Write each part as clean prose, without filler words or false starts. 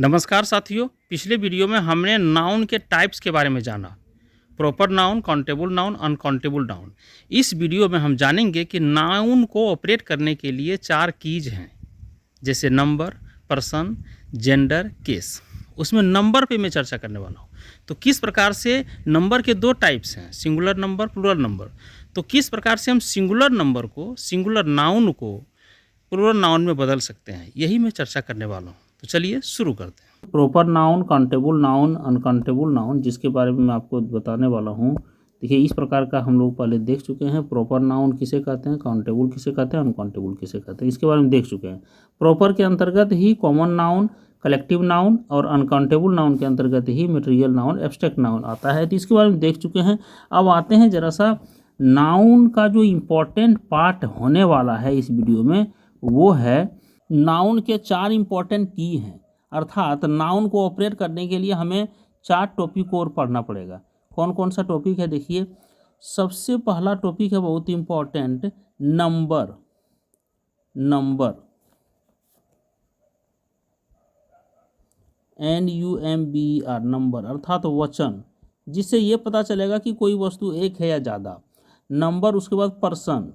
नमस्कार साथियों, पिछले वीडियो में हमने नाउन के टाइप्स के बारे में जाना। Proper noun, countable noun, uncountable noun. इस वीडियो में हम जानेंगे कि नाउन को ऑपरेट करने के लिए 4 कीज हैं, जैसे नंबर, पर्सन, जेंडर, केस। उसमें नंबर पे मैं चर्चा करने वाला हूँ। तो किस प्रकार से नंबर के 2 टाइप्स हैं, सिंगुलर नंबर, प्लूरल नंबर। तो किस प्रकार से हम सिंगुलर नंबर को, सिंगुलर नाउन को प्लूरल नाउन में बदल सकते हैं, यही मैं चर्चा करने वाला हूँ। तो चलिए शुरू करते हैं। Proper noun, countable noun, uncountable noun, जिसके बारे में मैं आपको बताने वाला हूँ। देखिए, इस प्रकार का हम लोग पहले देख चुके हैं। प्रॉपर नाउन किसे कहते हैं, काउंटेबल किसे कहते हैं, अनकाउंटेबल किसे कहते हैं, इसके बारे में देख चुके हैं। प्रॉपर के अंतर्गत ही कॉमन नाउन, कलेक्टिव नाउन, और अनकाउंटेबल नाउन के अंतर्गत ही मटेरियल नाउन, एब्स्ट्रैक्ट नाउन आता है। तो इसके बारे में देख चुके हैं। अब आते हैं जरा सा नाउन का जो इम्पोर्टेंट पार्ट होने वाला है इस वीडियो में, वो है नाउन के 4 इम्पोर्टेंट की हैं। अर्थात नाउन को ऑपरेट करने के लिए हमें 4 टॉपिक और पढ़ना पड़ेगा। कौन कौन सा टॉपिक है, देखिए। सबसे पहला टॉपिक है बहुत important, number. Number, NUMBER, number अर्थात वचन, जिससे ये पता चलेगा कि कोई वस्तु एक है या ज़्यादा। नंबर, उसके बाद पर्सन,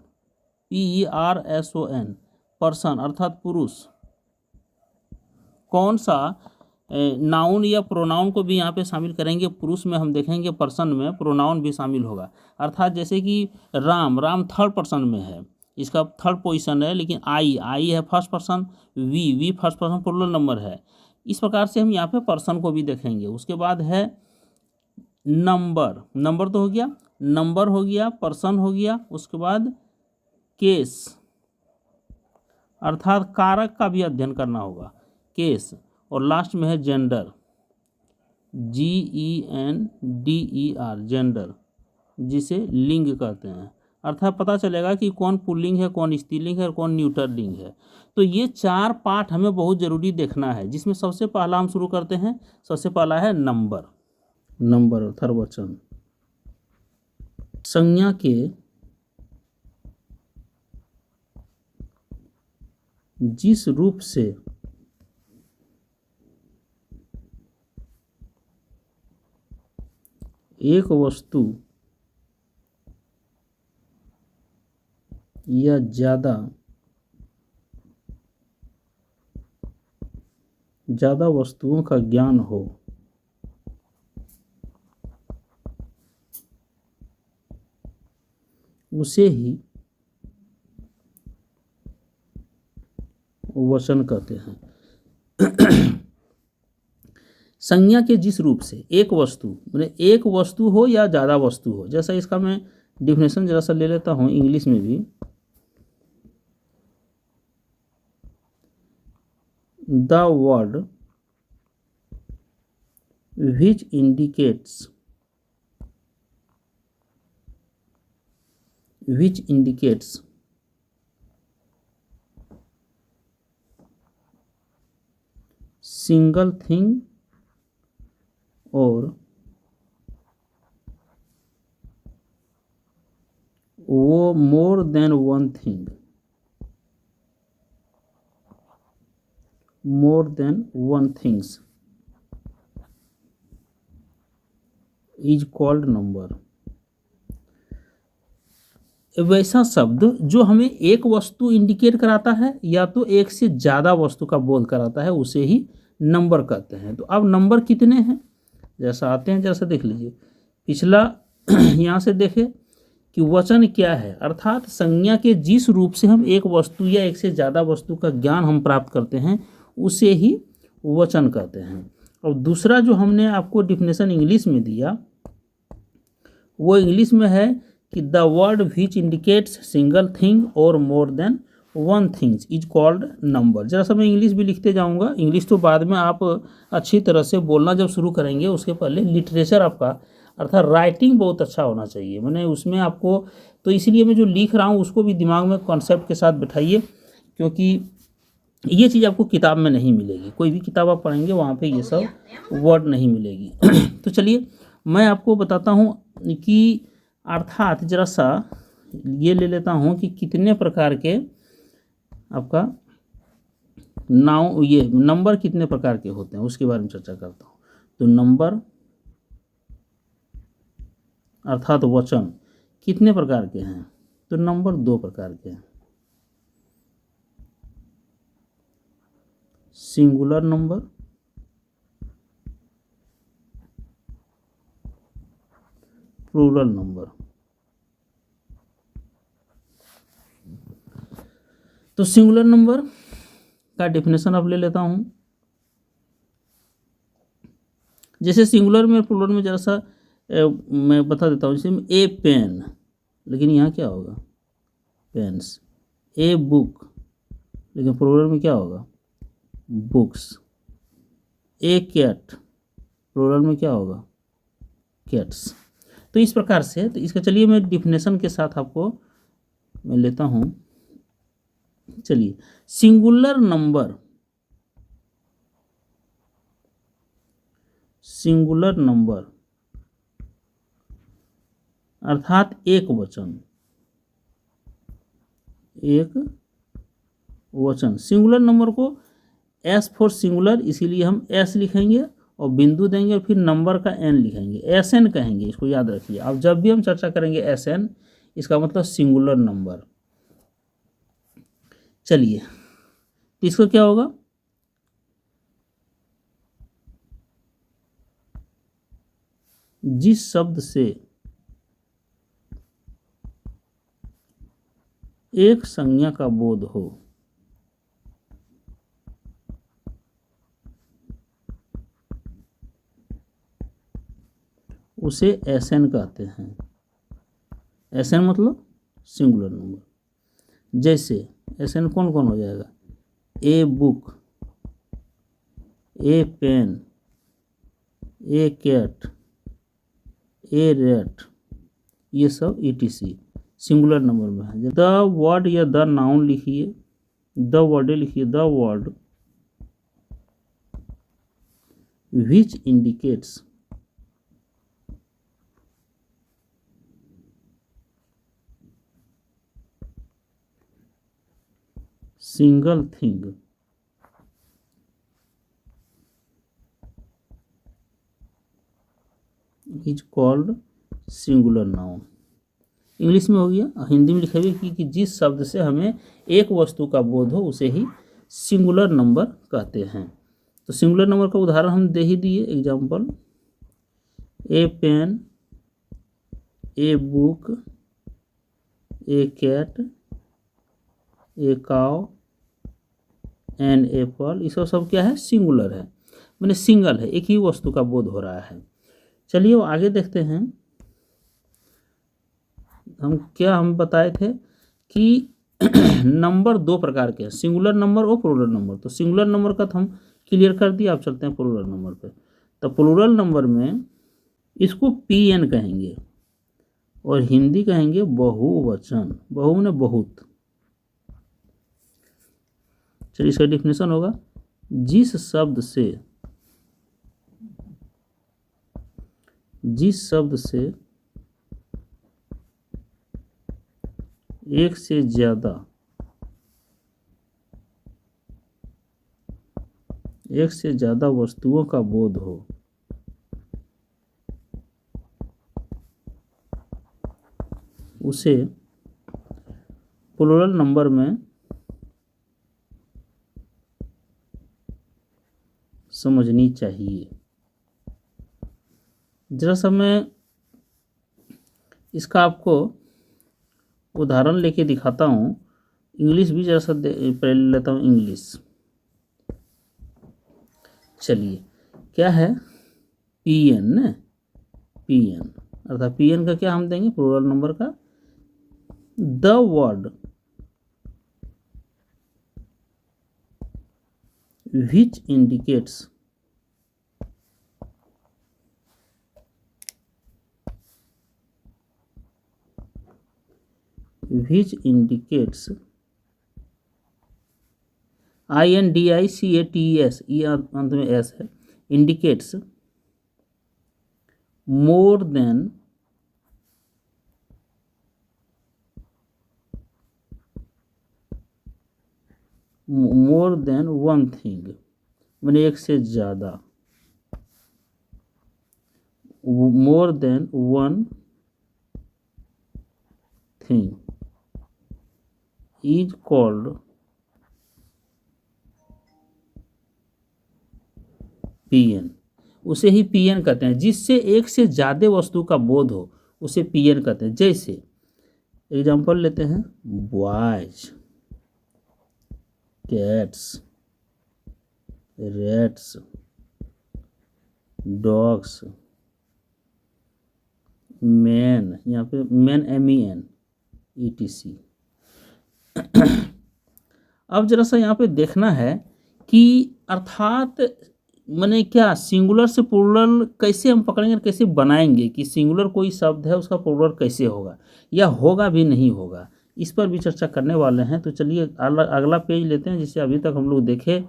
PERSON, पर्सन अर्थात पुरुष। कौन सा नाउन या प्रोनाउन को भी यहाँ पे शामिल करेंगे, पुरुष में हम देखेंगे, पर्सन में प्रोनाउन भी शामिल होगा। अर्थात जैसे कि राम, राम थर्ड पर्सन में है, इसका थर्ड पोजीशन है, लेकिन आई है first person, we first person plural number है। इस प्रकार से हम यहाँ पे पर्सन को भी देखेंगे। उसके बाद है नंबर, नंबर तो हो गया, नंबर हो गया, पर्सन हो गया। उसके बाद केस, अर्थात कारक का भी अध्ययन करना होगा, केस। और लास्ट में है जेंडर, GENDER, जेंडर, जिसे लिंग कहते हैं। अर्थात पता चलेगा कि कौन पुल्लिंग है, कौन स्त्रीलिंग है और कौन न्यूटर लिंग है। तो ये 4 पार्ट हमें बहुत ज़रूरी देखना है, जिसमें सबसे पहला हम शुरू करते हैं। सबसे पहला है नंबर। नंबर अर्थात वचन। संज्ञा के जिस रूप से एक वस्तु या ज़्यादा वस्तुओं का ज्ञान हो, उसे ही वचन कहते हैं। संज्ञा के जिस रूप से एक वस्तु, मतलब एक वस्तु हो या ज़्यादा वस्तु हो, जैसा इसका मैं डिफिनेशन जरा सा ले लेता हूँ इंग्लिश में भी। The word which indicates single thing or more than one thing, things is called number। वैसा शब्द जो हमें एक वस्तु इंडिकेट कराता है या तो एक से ज़्यादा वस्तु का बोध कराता है, उसे ही नंबर कहते हैं। तो अब नंबर कितने हैं, जैसा आते हैं, जैसा देख लीजिए। पिछला यहाँ से देखें कि वचन क्या है, अर्थात संज्ञा के जिस रूप से हम एक वस्तु या एक से ज़्यादा वस्तु का ज्ञान हम प्राप्त करते हैं, उसे ही वचन कहते हैं। और दूसरा जो हमने आपको डिफिनेशन इंग्लिश में दिया, वो इंग्लिश में है कि the word which indicates single thing और more than one things is called number. जरा सा मैं इंग्लिश भी लिखते जाऊंगा। इंग्लिश तो बाद में आप अच्छी तरह से बोलना जब शुरू करेंगे, उसके पहले लिटरेचर आपका, अर्थात राइटिंग बहुत अच्छा होना चाहिए। मैंने उसमें आपको, तो इसलिए मैं जो लिख रहा हूँ उसको भी दिमाग में कॉन्सेप्ट के साथ बिठाइए, क्योंकि ये चीज़ आपको किताब में नहीं मिलेगी। कोई भी किताब आप पढ़ेंगे वहाँ पे ये सब वर्ड नहीं मिलेगी। तो चलिए मैं आपको बताता हूँ कि अर्थात जरा सा ये ले लेता हूँ कि कितने प्रकार के आपका नाउन, ये नंबर कितने प्रकार के होते हैं उसके बारे में चर्चा करता हूँ। तो नंबर अर्थात वचन कितने प्रकार के हैं? तो नंबर 2 प्रकार के हैं, सिंगुलर नंबर, प्लूरल नंबर। तो सिंगुलर नंबर का डेफिनेशन अब ले लेता हूं। जैसे सिंगुलर में प्लूरल में जरा सा मैं बता देता हूँ। जैसे ए पेन, लेकिन यहाँ क्या होगा? पेन्स। ए बुक, लेकिन प्लूरल में क्या होगा? बुक्स। ए कैट, प्लूरल में क्या होगा? कैट्स। तो इस प्रकार से, तो इसका चलिए मैं डिफिनेशन के साथ आपको मैं लेता हूँ। चलिए, सिंगुलर नंबर, सिंगुलर नंबर अर्थात एक वचन, एक वचन। सिंगुलर नंबर को एस फॉर सिंगुलर, इसीलिए हम एस लिखेंगे और बिंदु देंगे और फिर नंबर का एन लिखेंगे, एस एन कहेंगे, इसको याद रखिए। अब जब भी हम चर्चा करेंगे एस एन, इसका मतलब सिंगुलर नंबर। चलिए, इसको क्या होगा? जिस शब्द से एक संज्ञा का बोध हो उसे एस एन कहते हैं। एस एन मतलब सिंगुलर नंबर। जैसे एस एन कौन कौन हो जाएगा? A book, a pen, a cat, a rat, ये सब ETC सिंगुलर नंबर में है। द वर्ड या द नाउन लिखिए, द वर्ड लिखिए, the word which indicates single thing is called singular noun. English में हो गया, हिंदी में लिखेंगे कि जिस शब्द से हमें एक वस्तु का बोध हो उसे ही सिंगुलर नंबर कहते हैं। तो सिंगुलर नंबर का उदाहरण हम दे ही दिए, example, a pen, a book, a cat, a cow, an apple. ये सब क्या है? सिंगुलर है, मैंने सिंगल है, एक ही वस्तु का बोध हो रहा है। चलिए वो आगे देखते हैं। हम बताए थे कि नंबर 2 प्रकार के हैं, सिंगुलर नंबर और प्लूरल नंबर। तो सिंगुलर नंबर का तो हम क्लियर कर दिया, आप चलते हैं प्लूरल नंबर पे। तो प्लूरल नंबर में इसको PN कहेंगे और हिंदी कहेंगे बहुवचन। बहु ने बहुत। चलिए, इसका डिफिनेशन होगा, जिस शब्द से एक से ज्यादा वस्तुओं का बोध हो उसे प्लूरल नंबर में समझनी चाहिए। जरा सा मैं इसका आपको उदाहरण लेके दिखाता हूँ। इंग्लिश भी जरा सा पहले लेता हूँ, इंग्लिश। चलिए, क्या है? PN, PN अर्थात PN का क्या हम देंगे? प्लूरल नंबर का the word which indicates INDICATES, ये अंत में एस है, इंडिकेट्स मोर देन मोर देन वन थिंग मैंने एक से ज़्यादा, मोर than one thing is called PN. उसे ही पीएन कहते हैं। जिससे एक से ज़्यादा वस्तु का बोध हो उसे पीएन कहते हैं। जैसे एग्जाम्पल लेते हैं, boys, cats, rats, dogs, man, यहाँ पे मैन MEN ETC। अब जरा सा यहाँ पे देखना है कि अर्थात मैंने क्या सिंगुलर से प्लूरल कैसे हम पकड़ेंगे और कैसे बनाएंगे कि सिंगुलर कोई शब्द है उसका प्लूरल कैसे होगा या होगा भी नहीं होगा, इस पर भी चर्चा करने वाले हैं। तो चलिए अगला पेज लेते हैं। जिसे अभी तक हम लोग देखे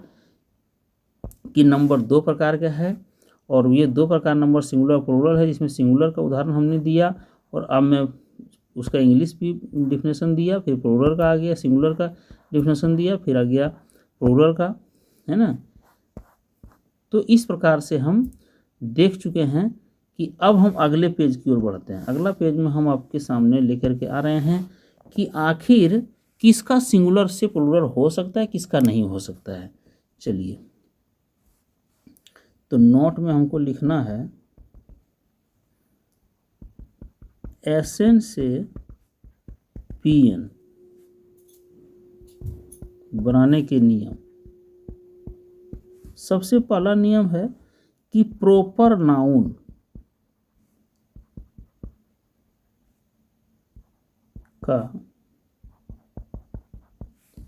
कि नंबर 2 प्रकार का है और ये 2 प्रकार नंबर सिंगुलर प्लूरल है, जिसमें सिंगुलर का उदाहरण हमने दिया और अब मैं उसका इंग्लिश भी डिफिनेशन दिया, फिर प्लूरल का आ गया, सिंगुलर का डिफिनेशन दिया, फिर आ गया प्लूरल का, है ना। तो इस प्रकार से हम देख चुके हैं कि अब हम अगले पेज की ओर बढ़ते हैं। अगला पेज में हम आपके सामने लेकर के आ रहे हैं कि आखिर किसका सिंगुलर से प्लूरल हो सकता है, किसका नहीं हो सकता है। चलिए, तो नोट में हमको लिखना है एसएन से पीएन बनाने के नियम। सबसे पहला नियम है कि प्रॉपर नाउन का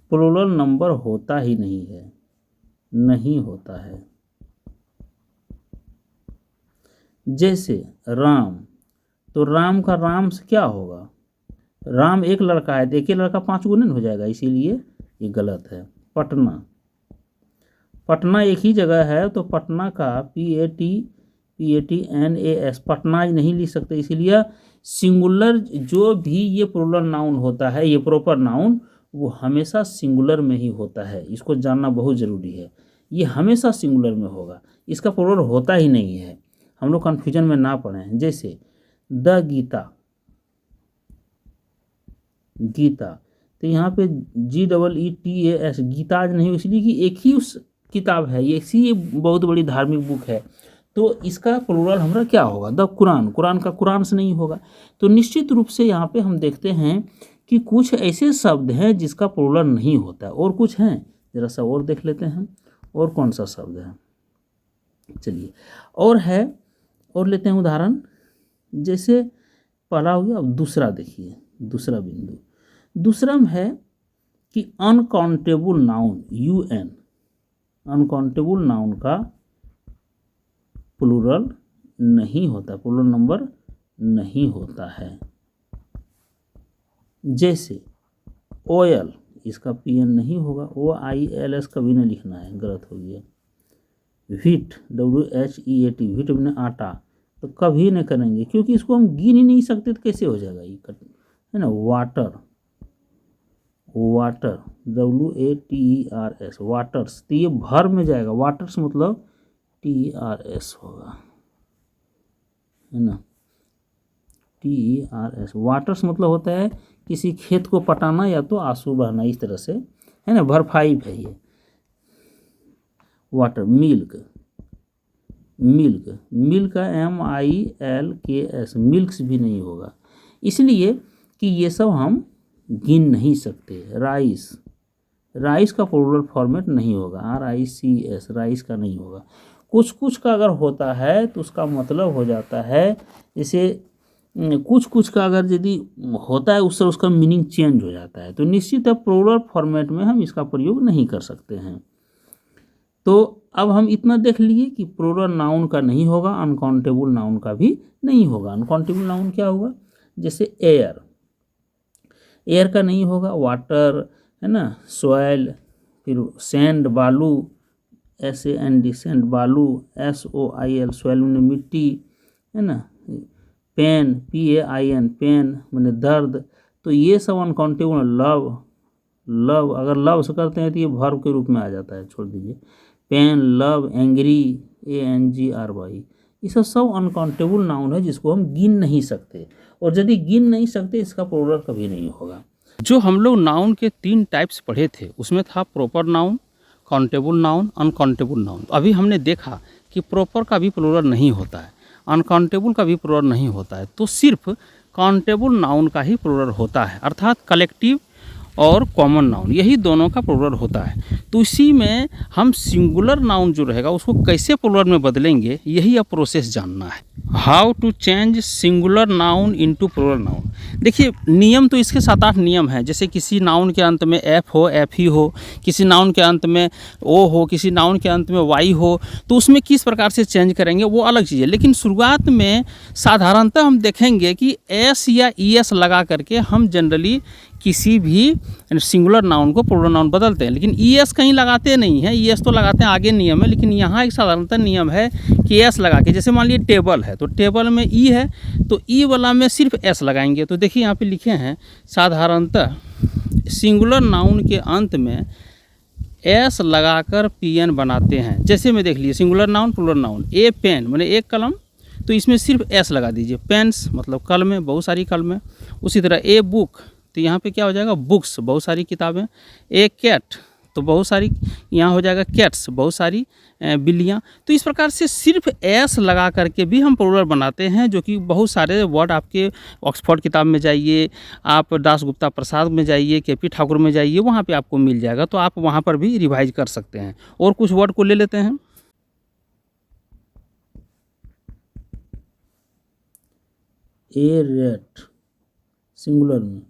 प्लूरल नंबर होता ही नहीं है, नहीं होता है। जैसे राम, तो राम का राम से क्या होगा, राम एक लड़का है तो एक ही लड़का 5 गुना हो जाएगा, इसीलिए ये गलत है। पटना, पटना एक ही जगह है तो पटना का PATNAS पटनाज नहीं लिख सकते, इसीलिए सिंगुलर जो भी ये प्लूरल नाउन होता है, ये प्रॉपर नाउन, वो हमेशा सिंगुलर में ही होता है। इसको जानना बहुत ज़रूरी है, ये हमेशा सिंगुलर में होगा, इसका प्लूरल होता ही नहीं है। हम लोग कन्फ्यूजन में ना पड़ें। जैसे द गीता, गीता, तो यहाँ पे GEETAS गीताज नहीं, इसलिए कि एक ही उस किताब है, ये इसी बहुत बड़ी धार्मिक बुक है, तो इसका प्लूरल हमारा क्या होगा, द कुरान, कुरान का कुरान से नहीं होगा। तो निश्चित रूप से यहाँ पे हम देखते हैं कि कुछ ऐसे शब्द हैं जिसका प्लूरल नहीं होता, और कुछ हैं, जरा सा और देख लेते हैं। और कौन सा शब्द है, चलिए और है, और लेते हैं उदाहरण। जैसे पहला हो गया, अब दूसरा देखिए, दूसरा बिंदु, दूसरा में है कि uncountable noun, UN, uncountable noun का प्लूरल नहीं होता, प्लूरल नंबर नहीं होता है। जैसे ऑयल, इसका PN नहीं होगा, OILS कभी नहीं लिखना है, गलत हो गया। व्हीट, WHEAT, व्हीट मैंने आटा, तो कभी नहीं करेंगे क्योंकि इसको हम गिन ही नहीं सकते, तो कैसे हो जाएगा ये, है ना। वाटर, वाटर, WATERS, वाटर्स, तो ये भर में जाएगा, वाटर्स मतलब TERS होगा, है ना, TERS। वाटर्स मतलब होता है किसी खेत को पटाना या तो आंसू बहाना, इस तरह से, है ना, भरपाई है ये। वाटर, मिल्क, मिल्क, मिल्क का MILKS, मिल्क्स भी नहीं होगा, इसलिए कि ये सब हम गिन नहीं सकते। राइस, राइस का प्लूरल फॉर्मेट नहीं होगा, RICS, राइस का नहीं होगा। कुछ कुछ का अगर होता है तो उसका मतलब हो जाता है, जैसे कुछ कुछ का अगर यदि होता है उससे उसका मीनिंग चेंज हो जाता है, तो निश्चित है प्लूरल फॉर्मेट में हम इसका प्रयोग नहीं कर सकते हैं। तो अब हम इतना देख लिए कि प्लूरल नाउन का नहीं होगा, अनकाउंटेबल नाउन का भी नहीं होगा। अनकाउंटेबल नाउन क्या होगा, जैसे एयर, एयर का नहीं होगा, वाटर, है ना, सॉइल, फिर सैंड, बालू, SAND, सैंड, बालू, SOIL, सॉइल मैंने मिट्टी, है ना, पेन, PAIN, पेन मैंने दर्द, तो ये सब अनकाउंटेबल। लव, लव, अगर लव से करते हैं तो ये वर्ब के रूप में आ जाता है, छोड़ दीजिए। पेन, लव, एंग्री, ANGRY, ये सब अनकाउंटेबल नाउन है जिसको हम गिन नहीं सकते, और यदि गिन नहीं सकते इसका प्लूरल कभी नहीं होगा। जो हम लोग नाउन के 3 टाइप्स पढ़े थे उसमें था proper noun, countable noun, uncountable noun. अभी हमने देखा कि प्रॉपर का भी प्लूरल नहीं होता है, अनकाउंटेबल का भी प्लूरल नहीं होता है, तो सिर्फ काउंटेबल नाउन का ही प्लूरल होता है, अर्थात कलेक्टिव और कॉमन नाउन, यही दोनों का प्लूरल होता है। तो इसी में हम सिंगुलर नाउन जो रहेगा उसको कैसे प्लूरल में बदलेंगे, यही अब प्रोसेस जानना है। How to change singular noun into plural noun. देखिए नियम तो इसके 7-8 नियम हैं, जैसे किसी नाउन के अंत में एफ हो, एफ ही हो, किसी नाउन के अंत में ओ हो, किसी नाउन के अंत में वाई हो, तो उसमें किस प्रकार से चेंज करेंगे वो अलग चीज़ है। लेकिन शुरुआत में साधारणतः हम देखेंगे कि एस या ई एस लगा करके हम जनरली किसी भी सिंगुलर नाउन को प्लूरल नाउन बदलते हैं, लेकिन ई एस कहीं लगाते नहीं हैं, ई एस तो लगाते हैं आगे नियम है, लेकिन यहाँ एक साधारणतः नियम है कि एस लगा के, जैसे मान लीजिए टेबल है तो टेबल में ई है तो ई वाला में सिर्फ एस लगाएंगे। तो देखिए यहाँ पे लिखे हैं साधारणतः सिंगुलर नाउन के अंत में एस लगाकर पीएन बनाते हैं। जैसे में देख लीजिए सिंगुलर नाउन प्लूरल नाउन, ए पेन मैंने एक कलम, तो इसमें सिर्फ एस लगा दीजिए, पेन्स मतलब कलमें, बहुत सारी कलमें। उसी तरह ए बुक, तो यहाँ पे क्या हो जाएगा बुक्स, बहुत सारी किताबें। ए कैट, तो बहुत सारी, यहाँ हो जाएगा कैट्स, बहुत सारी बिल्लियाँ। तो इस प्रकार से सिर्फ एस लगा करके भी हम प्लूरल बनाते हैं, जो कि बहुत सारे वर्ड आपके ऑक्सफोर्ड किताब में जाइए, आप दासगुप्ता प्रसाद में जाइए, KP ठाकुर में जाइए, वहाँ पे आपको मिल जाएगा, तो आप वहाँ पर भी रिवाइज कर सकते हैं। और कुछ वर्ड को ले लेते हैं। ए रेट सिंगुलर में,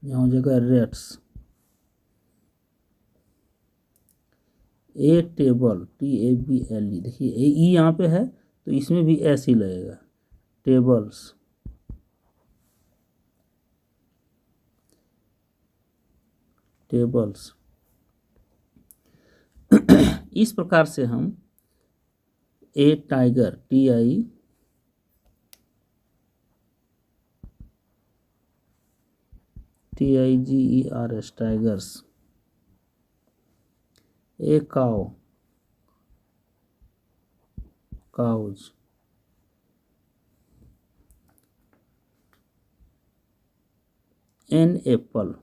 यहाँ हो जाएगा रेट्स। ए टेबल, TABLE, देखिए ए ई यहाँ पे है तो इसमें भी एस ही लगेगा, टेबल्स। टेबल्स इस प्रकार से हम a tiger, TIGERS, tigers. A cow, cows. An apple,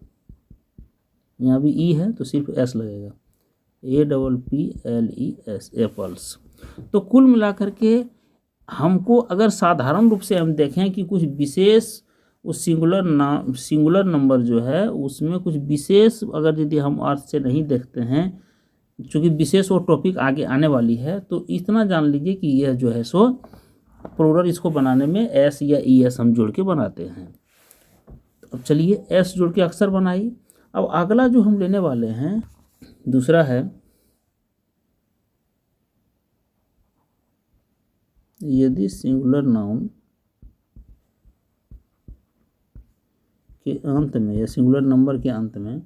यहाँ भी ई है तो सिर्फ एस लगेगा, APPLES, एप्पल्स। तो कुल मिलाकर के हमको अगर साधारण रूप से हम देखें कि कुछ विशेष उस सिंगुलर नंबर जो है उसमें कुछ विशेष अगर यदि हम अर्थ से नहीं देखते हैं, चूँकि विशेष वो टॉपिक आगे आने वाली है, तो इतना जान लीजिए कि यह जो है सो प्लूरल इसको बनाने में एस या ई एस हम जोड़ के बनाते हैं। अब चलिए एस जोड़ के अक्सर बनाइए। अब अगला जो हम लेने वाले हैं दूसरा है, यदि सिंगुलर नाउन के अंत में या सिंगुलर नंबर के अंत में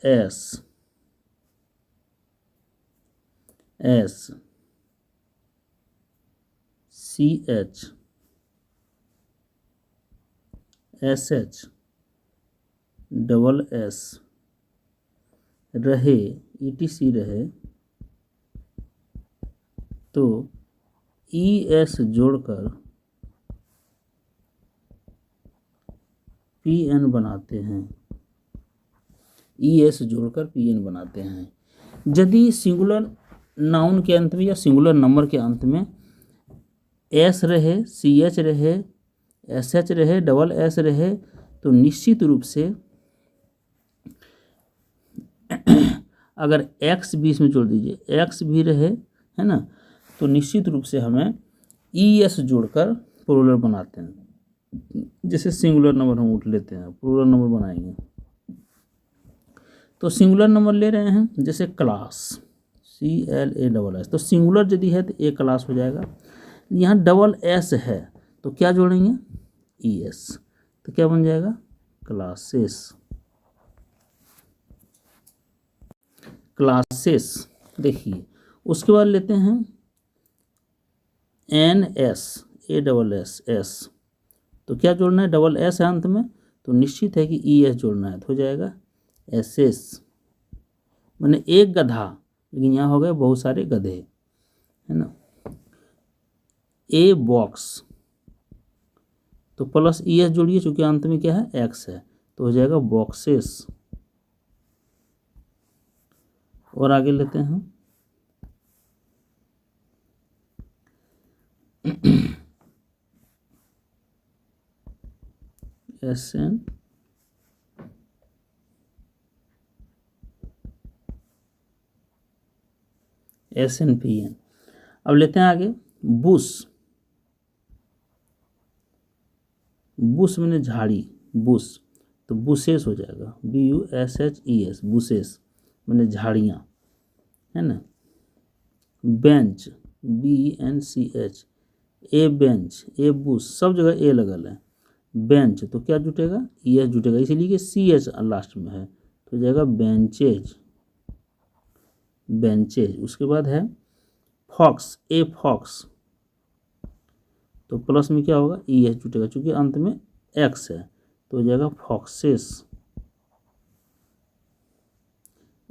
एस, CH, SH, SS रहे, ETC रहे, तो ES जोड़कर PN बनाते हैं, ES जोड़कर PN बनाते हैं। यदि सिंगुलर नाउन के अंत में या सिंगुलर नंबर के अंत में S रहे, CH रहे, SH रहे, SS रहे, तो निश्चित रूप से अगर X भी इसमें जोड़ दीजिए, X भी रहे, है ना, तो निश्चित रूप से हमें ES जोड़कर प्लूरल बनाते हैं। जैसे सिंगुलर नंबर हम उठ लेते हैं, प्लूरल नंबर बनाएंगे, तो सिंगुलर नंबर ले रहे हैं, जैसे क्लास, CLASS, तो सिंगुलर यदि है तो ए क्लास हो जाएगा। यहाँ SS है तो क्या जोड़ेंगे, ES, तो क्या बन जाएगा, क्लासेस। देखिए उसके बाद लेते हैं NS, ASS, तो क्या जोड़ना है, SS है अंत में, तो निश्चित है कि ई एस जोड़ना है, तो हो जाएगा एस एस, मैंने एक गधा, लेकिन यहाँ हो गए बहुत सारे गधे, है ना। ए बॉक्स, तो प्लस ई एस जोड़िए, चूंकि अंत में क्या है एक्स है, तो हो जाएगा बॉक्सेस। और आगे लेते हैं एस एन पी एन। अब लेते हैं आगे बुश, बुश मैंने झाड़ी, बुश, तो बुशेस हो जाएगा, BUSHES, बुशेस मैंने झाड़ियाँ, है ना। बेंच, BENCH, ए बेंच, ए बुश, सब जगह ए लगल है। बेंच तो क्या जुटेगा, ES जुटेगा, इसीलिए कि CH लास्ट में है, तो हो जाएगा बेंचेज, बेंचेज। उसके बाद है फॉक्स, ए फॉक्स, तो प्लस में क्या होगा ES जुटेगा, चूंकि अंत में एक्स है, तो हो जाएगा फॉक्सेस।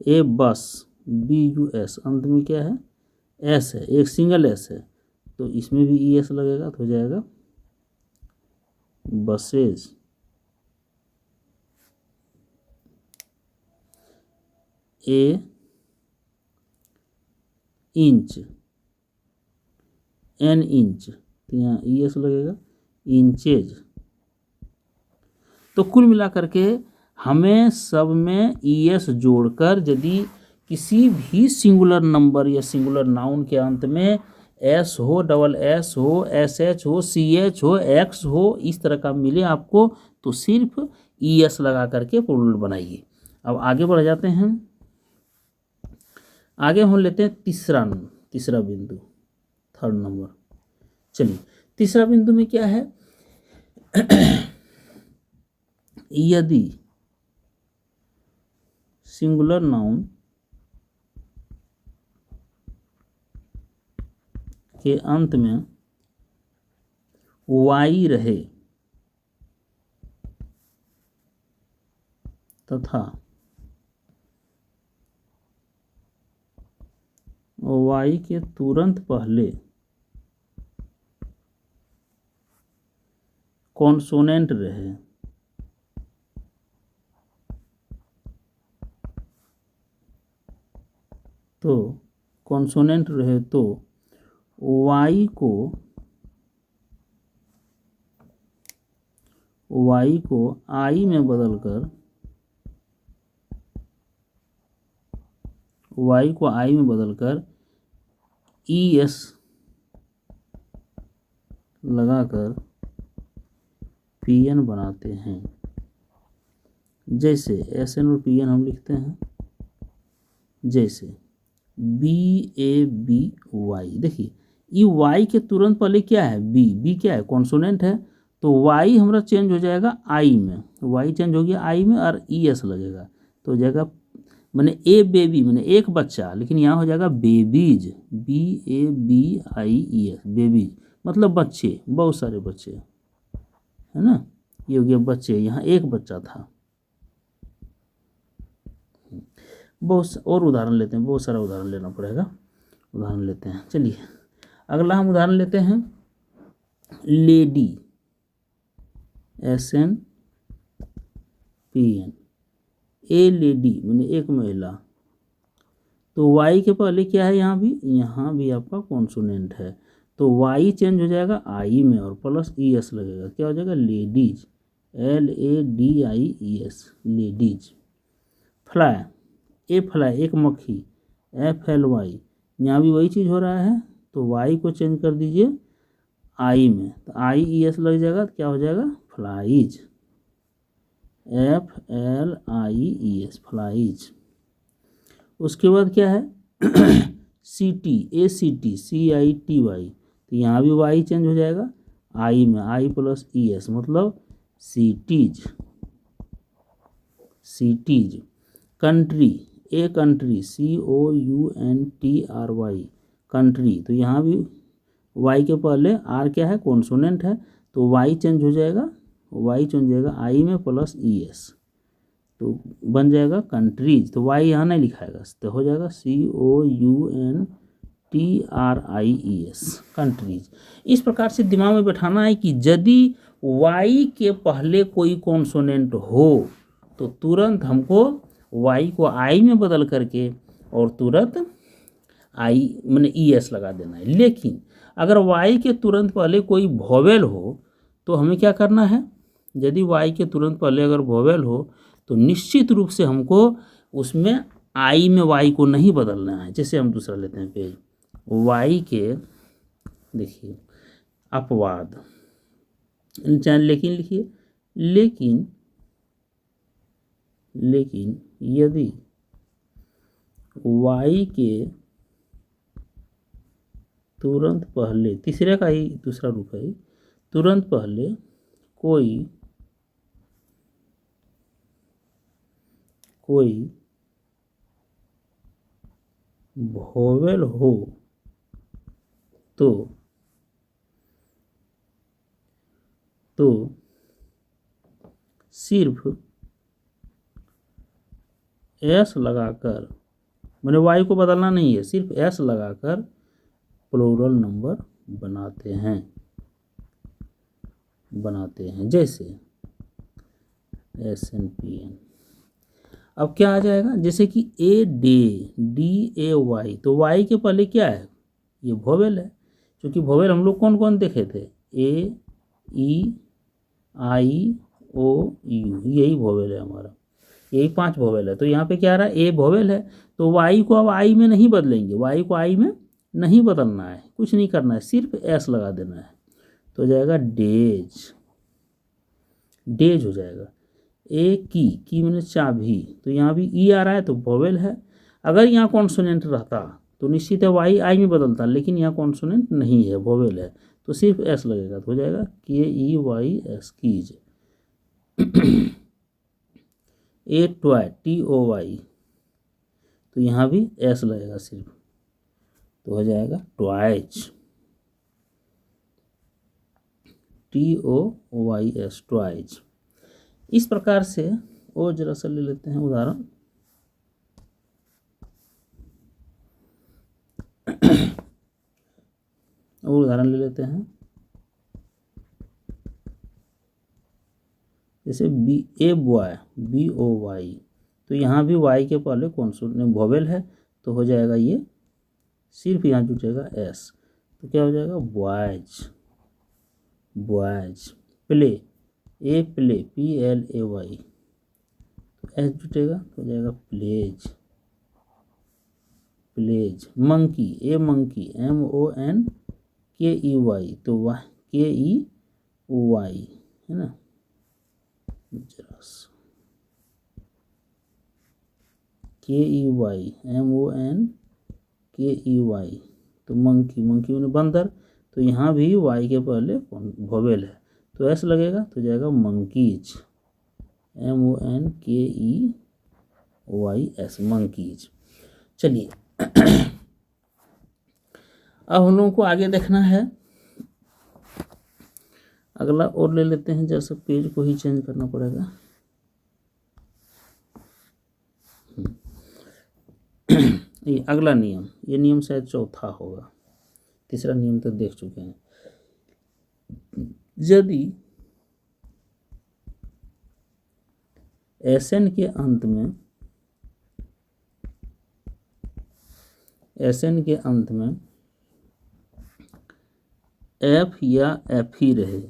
ए बस, BUS, अंत में क्या है एस है, एक सिंगल एस है, तो इसमें भी ES लगेगा, तो हो जाएगा बसेज। ए इंच, N इंच, तो यहाँ ES लगेगा, इंचेज। तो कुल मिलाकर के हमें सब में ES जोड़कर यदि किसी भी सिंगुलर नंबर या सिंगुलर नाउन के अंत में S हो, डबल S हो, SH हो, CH हो, X हो, इस तरह का मिले आपको, तो सिर्फ ES लगा करके प्लूरल बनाइए। अब आगे बढ़ जाते हैं, आगे हम लेते हैं तीसरा बिंदु, थर्ड नंबर। चलिए तीसरा बिंदु में क्या है यदि सिंगुलर नाउन के अंत में Y रहे तथा Y के तुरंत पहले कॉन्सोनेंट रहे, तो कॉन्सोनेंट रहे तो Y को I में बदलकर, Y को I में बदलकर ES लगाकर PN बनाते हैं। जैसे SN और PN हम लिखते हैं, जैसे BABY, देखिए ये Y के तुरंत पहले क्या है B क्या है कॉन्सोनेंट है, तो Y हमारा चेंज हो जाएगा I में, Y चेंज हो गया I में और ES लगेगा, तो हो जाएगा मैंने ए बेबी मैंने एक बच्चा, लेकिन यहाँ हो जाएगा बेबीज, BABIES, बेबीज मतलब बच्चे, बहुत सारे बच्चे, है ना, ये हो गया बच्चे, यहाँ एक बच्चा था। बहुत और उदाहरण लेते हैं, बहुत सारा उदाहरण लेना पड़ेगा, उदाहरण लेते हैं। चलिए अगला हम उदाहरण लेते हैं लेडी, SNPN, ए लेडी मैंने एक महिला, तो Y के पहले क्या है, यहाँ भी आपका कॉन्सोनेंट है, तो Y चेंज हो जाएगा I में और प्लस ES लगेगा, क्या हो जाएगा लेडीज, LADIES, लेडीज। फ्लाई, ए फ्लाई एक मक्खी, FLY, यहाँ भी वही चीज़ हो रहा है, तो Y को चेंज कर दीजिए I में, तो IES लग जाएगा, तो क्या हो जाएगा फ्लाइज, FLIES, फ्लाइज। उसके बाद क्या है CT, ACTCITY, तो यहाँ भी Y चेंज हो जाएगा I में, I प्लस ES मतलब cities, cities. Country, a country, COUNTRY, country, तो यहाँ भी Y के पहले R क्या है कॉन्सोनेंट है, तो Y चेंज हो जाएगा वाई चुन जाएगा आई में प्लस ई एस, तो बन जाएगा कंट्रीज, तो वाई यहाँ नहीं लिखाएगा, तो हो जाएगा COUNTRIES कंट्रीज। इस प्रकार से दिमाग में बैठाना है कि यदि वाई के पहले कोई कॉन्सोनेंट हो तो तुरंत हमको वाई को आई में बदल करके और तुरंत आई मैंने ES लगा देना है। लेकिन अगर वाई के तुरंत पहले कोई वोवेल हो तो हमें क्या करना है, यदि वाई के तुरंत पहले अगर वोवेल हो तो निश्चित रूप से हमको उसमें आई में वाई को नहीं बदलना है। जैसे हम दूसरा लेते हैं पेज, वाई के देखिए अपवाद, लेकिन लिखिए लेकिन यदि वाई के तुरंत पहले, तीसरे का ही दूसरा रूप है, तुरंत पहले कोई वोवेल हो तो सिर्फ एस लगाकर, मैंने वाई को बदलना नहीं है, सिर्फ एस लगाकर प्लूरल नंबर बनाते हैं जैसे SNPN। अब क्या आ जाएगा, जैसे कि DAY, तो वाई के पहले क्या है, ये वोवेल है, क्योंकि वोवेल हम लोग कौन कौन देखे थे, A E I O U, यही वोवेल है हमारा, यही 5 वोवेल है। तो यहाँ पे क्या आ रहा है, ए वोवेल है, तो वाई को अब आई में नहीं बदलेंगे, वाई को आई में नहीं बदलना है, कुछ नहीं करना है, सिर्फ एस लगा देना है, तो हो जाएगा डेज हो जाएगा। ए की मैंने चाबी, तो यहाँ भी ई आ रहा है तो वोवेल है। अगर यहाँ कॉन्सोनेंट रहता तो निश्चित है वाई आई में बदलता, लेकिन यहाँ कॉन्सोनेंट नहीं है, वोवेल है, तो सिर्फ एस लगेगा, तो हो जाएगा KEYS कीज। ए टॉय TOY, तो यहाँ भी एस लगेगा सिर्फ, तो हो जाएगा ट्वाइज, TOYS ट्वाइज। इस प्रकार से और जरा सा ले लेते हैं उदाहरण। और उदाहरण ले लेते हैं, जैसे ए बॉय BOY, तो यहाँ भी वाई के पहले कॉन्सोनेंट वोवेल है, तो हो जाएगा ये सिर्फ यहाँ जुटेगा एस, तो क्या हो जाएगा boys. Play play PLAY, S जुटेगा तो हो जाएगा प्लेज। मंकी मंकी MONKEY, तो KEY है ना, KEY MONKEY, तो मंकी मैंने बंदर, तो यहाँ भी वाई के पहले वोवेल है, तो एस लगेगा, तो जाएगा मंकीज, MONKEYS मंकीज। चलिए अब हम लोगों को आगे देखना है, अगला और ले लेते हैं, जैसे पेज को ही चेंज करना पड़ेगा। ये अगला नियम, ये नियम शायद चौथा होगा, तीसरा नियम तो देख चुके हैं। यदि SN के अंत में F या F ही रहे,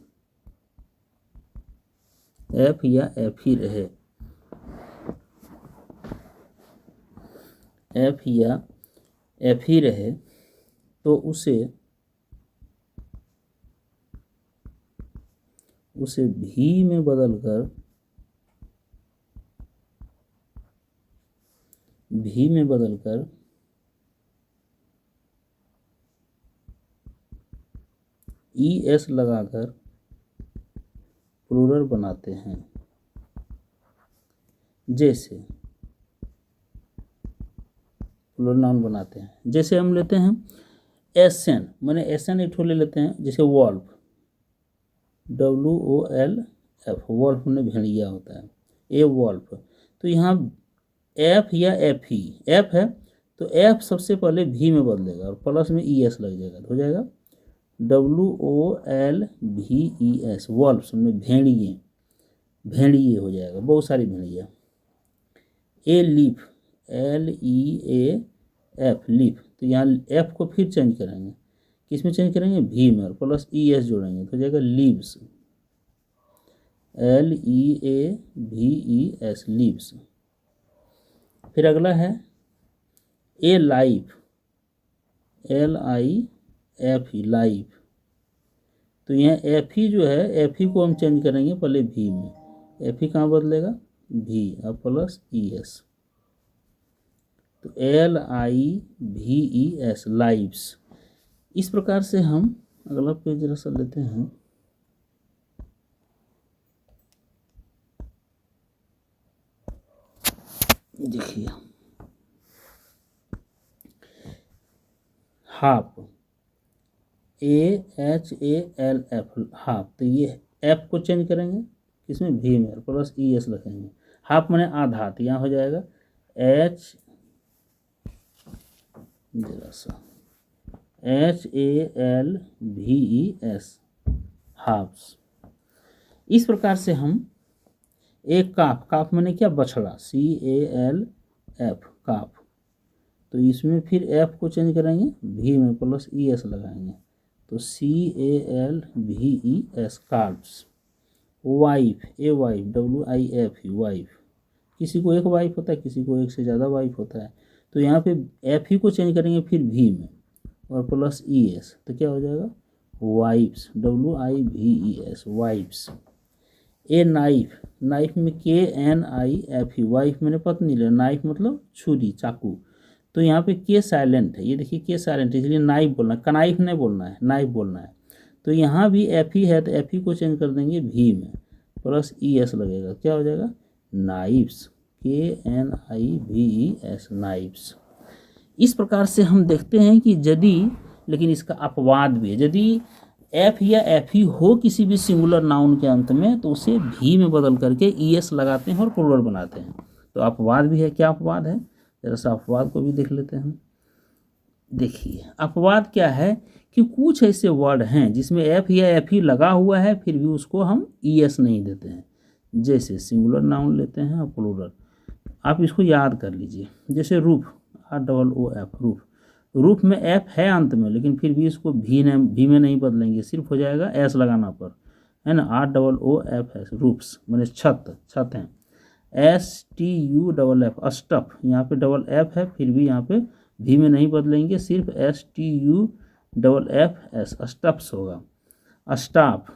F या F ही रहे, F या F ही रहे, तो उसे भी में बदलकर ES लगाकर प्लूरल बनाते हैं। जैसे प्लूरल नाउन बनाते हैं, जैसे हम लेते हैं SN, मैंने SN एक ठो ले लेते हैं, जैसे वॉल्व WOLF, एफ, वॉल्फ में भेड़िया होता है, ए वॉल्फ। तो यहाँ एफ या एफ ही, एफ है तो एफ सबसे पहले भी में बदलेगा और प्लस में ई एस लग जाएगा, तो हो जाएगा WOLVES, वॉल्फ में भेड़िए, भेड़िए हो जाएगा, बहुत सारी भेड़िया। ए लीफ, LEAF, लीफ, तो यहाँ एफ को फिर चेंज करेंगे, किस में चेंज करेंगे, भी में, और प्लस ES जोड़ेंगे तो हो जाएगा लीव्स, LEAVES, लीव्स। फिर अगला है ए लाइफ, LIF, लाइफ, तो यहाँ एफ ही जो है, एफ ही को हम चेंज करेंगे पहले भी में, एफ ही कहाँ बदलेगा, भी और प्लस ES, तो LIVES, लाइव्स। इस प्रकार से हम अगला पेज जरा सा लेते हैं। देखिए हाफ, AHALF, हाफ, तो ये एफ को चेंज करेंगे किसमें, भी में, प्लस ES रखेंगे। हाफ माने आधा, तो यहाँ हो जाएगा HALVES, हाफ्स। इस प्रकार से हम एक काफ, काफ माने क्या, बछड़ा, CALF, काफ, तो इसमें फिर एफ को चेंज करेंगे, भी में प्लस ES लगाएंगे, तो CALVES, calves. Wife, a wife, WIF, wife, किसी को एक वाइफ होता है, किसी को एक से ज़्यादा वाइफ होता है, तो यहाँ पे एफ ही को चेंज करेंगे फिर भी में और प्लस ES, तो क्या हो जाएगा, wives, WIVES, wives. A knife, knife में KNIF, वाइफ मैंने पत्नी ले, नाइफ मतलब छुरी, चाकू, तो यहाँ पे के साइलेंट है, ये देखिए के साइलेंट है, इसलिए नाइफ बोलना है, कनाइफ नहीं बोलना है, नाइफ बोलना है। तो यहाँ भी एफ ही है तो एफ ही को चेंज कर देंगे भी में, प्लस ES लगेगा, क्या हो जाएगा, नाइफ्स, KNIVES, नाइफ्स। इस प्रकार से हम देखते हैं कि यदि, लेकिन इसका अपवाद भी है, यदि एफ या एफ ही हो किसी भी सिंगुलर नाउन के अंत में तो उसे भी में बदल करके ES लगाते हैं और प्लूरल बनाते हैं। तो अपवाद भी है, क्या अपवाद है, जरा सा अपवाद को भी देख लेते हैं। देखिए अपवाद क्या है कि कुछ ऐसे वर्ड हैं जिसमें एफ या एफ ही लगा हुआ है फिर भी उसको हम ES नहीं देते हैं, जैसे सिंगुलर नाउन लेते हैं और प्लूरल, आप इसको याद कर लीजिए। जैसे रूफ, ROOF, रूफ, रूफ में एफ है अंत में लेकिन फिर भी इसको भी में नहीं बदलेंगे, सिर्फ हो जाएगा S लगाना पर, है ना, ROOFS, रूफ्स मैंने छत, छत हैं। STUFF, स्टफ, यहाँ पे डबल एफ है फिर भी यहाँ पे भी में नहीं बदलेंगे, सिर्फ STUFF, स्टफ्स होगा। स्टाफ,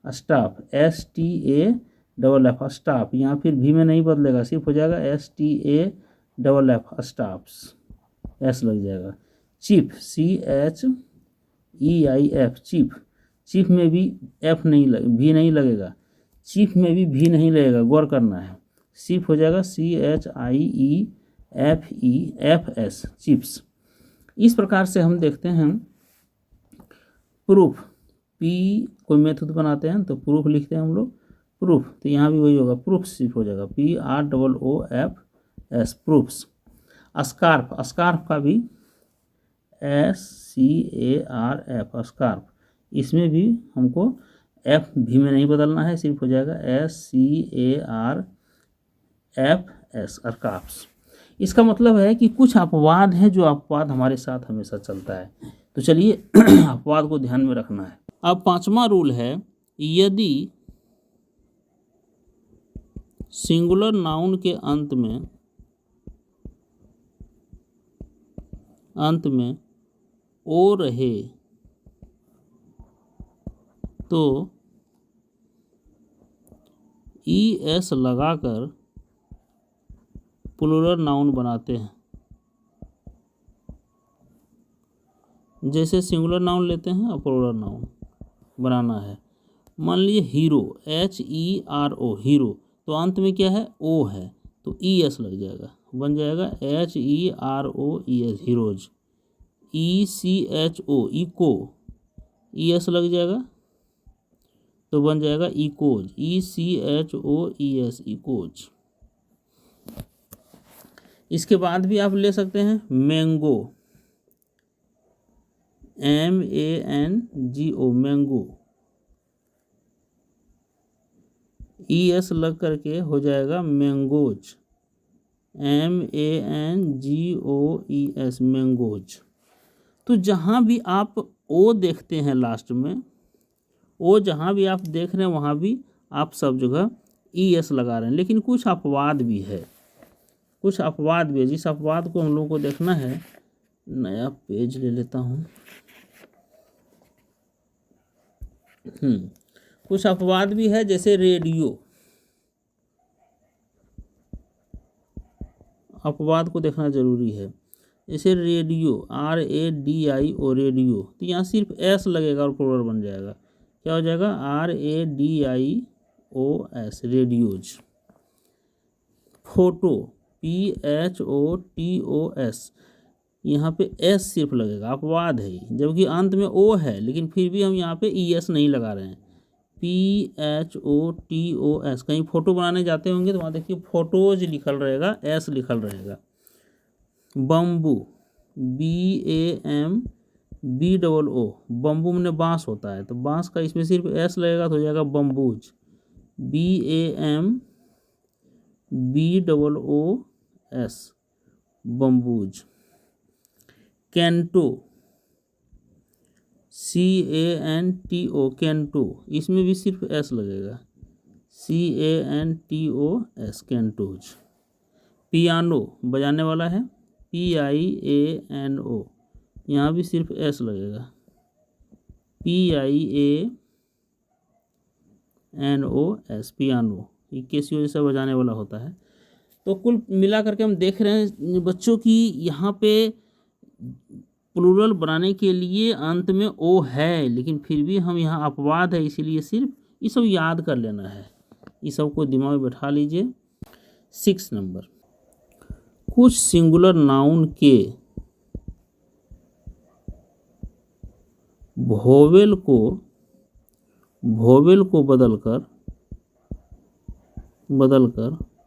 स्टाफ, STAFF, स्टाफ, यहाँ फिर भी में नहीं बदलेगा, सिर्फ हो जाएगा STAFF, स्टाफ्स, S लग जाएगा। चीफ, CHEIF, चीफ, चीफ में भी एफ नहीं भी नहीं लगेगा, चीफ में भी नहीं लगेगा, गौर करना है, सिर्फ हो जाएगा CHIEFEFS, चिप्स। इस प्रकार से हम देखते हैं प्रूफ, P कोई मेथड बनाते हैं तो प्रूफ लिखते हैं हम लोग, प्रूफ, तो यहाँ भी वही होगा, प्रूफ सिर्फ हो जाएगा PROOFS, प्रूफ्स। स्कार्फ, स्कार्फ का भी SCARF, स्कार्फ, इसमें भी हमको एफ भी में नहीं बदलना है, सिर्फ हो जाएगा SCARFS, स्कार्फ्स। इसका मतलब है कि कुछ अपवाद हैं जो अपवाद हमारे साथ हमेशा चलता है, तो चलिए अपवाद को ध्यान में रखना है। अब पांचवा रूल है, यदि सिंगुलर नाउन के अंत में ओ रहे तो ES लगाकर प्लूरल नाउन बनाते हैं। जैसे सिंगुलर नाउन लेते हैं और प्लूरल नाउन बनाना है, मान लीजिए हीरो, HERO, हीरो, तो अंत में क्या है, O है तो ES लग जाएगा, बन जाएगा HEROES, heroes. ECHO, eco, ES लग जाएगा तो बन जाएगा इकोज, ECHOES, इकोज। इसके बाद भी आप ले सकते हैं मैंगो, MANGO, मैंगो, ES लग करके हो जाएगा मैंगोज, MANGOES, मैंगोज। तो जहाँ भी आप ओ देखते हैं लास्ट में, ओ जहाँ भी आप देख रहे हैं वहाँ भी आप सब जगह ES लगा रहे हैं। लेकिन कुछ अपवाद भी है, कुछ अपवाद भी है, जिस अपवाद को हम लोगों को देखना है। नया पेज ले लेता हूँ। कुछ अपवाद भी है, जैसे रेडियो, अपवाद को देखना जरूरी है। जैसे रेडियो, RADIO, रेडियो, तो यहाँ सिर्फ S लगेगा और प्लूरल बन जाएगा। क्या हो जाएगा? RADIOS, radios. फोटो, PHOTOS, यहाँ पे S सिर्फ लगेगा, अपवाद है, जबकि अंत में O है, लेकिन फिर भी हम यहाँ पे ES नहीं लगा रहे हैं। PHOTOS, कहीं फोटो बनाने जाते होंगे तो वहाँ देखिए फोटोज लिखल रहेगा, S लिखल रहेगा। बम्बू, BAMBOO, बम्बू में बांस होता है, तो बांस का इसमें सिर्फ S लगेगा तो हो जाएगा bamboos, BAMBOOS, bamboos. Canto, CANTO, canto, इसमें भी सिर्फ S लगेगा, CANTOS, कैंटोज। पियानो, बजाने वाला है, PIANO, यहाँ भी सिर्फ S लगेगा, PIANOS, पियानो, ये कैसियो जैसा बजाने वाला होता है। तो कुल मिला करके हम देख रहे हैं बच्चों की यहाँ पे प्लूरल बनाने के लिए अंत में O है, लेकिन फिर भी हम यहाँ अपवाद है, इसीलिए सिर्फ ये सब याद कर लेना है, ये सब को दिमाग में बैठा लीजिए। 6 नंबर, कुछ सिंगुलर नाउन के वोवेल को बदलकर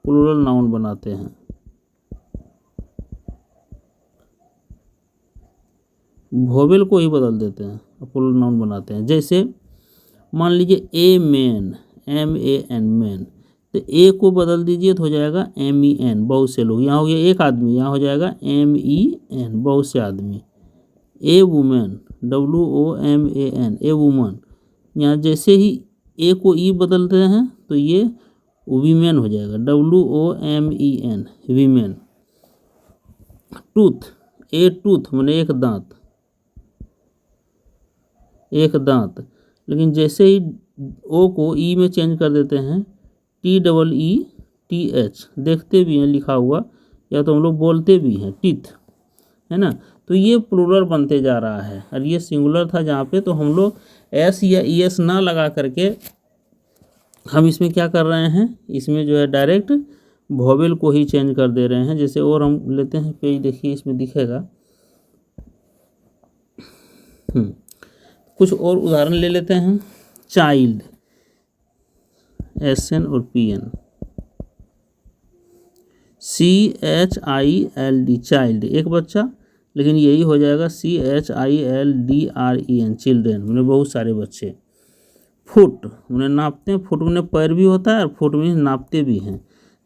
प्लूरल नाउन बनाते हैं। वोवेल को ही बदल देते हैं, प्लूरल नाउन बनाते हैं। जैसे मान लीजिए ए मैन, MAN, मैन, तो ए को बदल दीजिए तो हो जाएगा MEN, बहुत से लोग। यहाँ हो गया एक आदमी, यहाँ हो जाएगा MEN, बहुत से आदमी। ए वुमेन, WOMAN, ए वुमन, यहाँ जैसे ही ए को ई बदलते हैं तो ये वीमेन हो जाएगा, WOMEN, वीमेन। टूथ, ए टूथ मैंने एक दांत, लेकिन जैसे ही ओ को ई में चेंज कर देते हैं, TEETH, देखते भी हैं लिखा हुआ, या तो हम लोग बोलते भी हैं, टीथ, है ना। तो ये प्लूरल बनते जा रहा है, और ये सिंगुलर था जहाँ पे, तो हम लोग S या ES ना लगा करके हम इसमें क्या कर रहे हैं, इसमें जो है डायरेक्ट वोवेल को ही चेंज कर दे रहे हैं। जैसे और हम लेते हैं पेज, देखिए इसमें दिखेगा। कुछ और उदाहरण ले लेते हैं। चाइल्ड, SN और PN, CHILD, चाइल्ड, एक बच्चा, लेकिन यही हो जाएगा CHILDREN, चिल्ड्रेन, मैंने बहुत सारे बच्चे। फुट मैंने नापते हैं, फुट में पैर भी होता है और फुट में नापते भी हैं,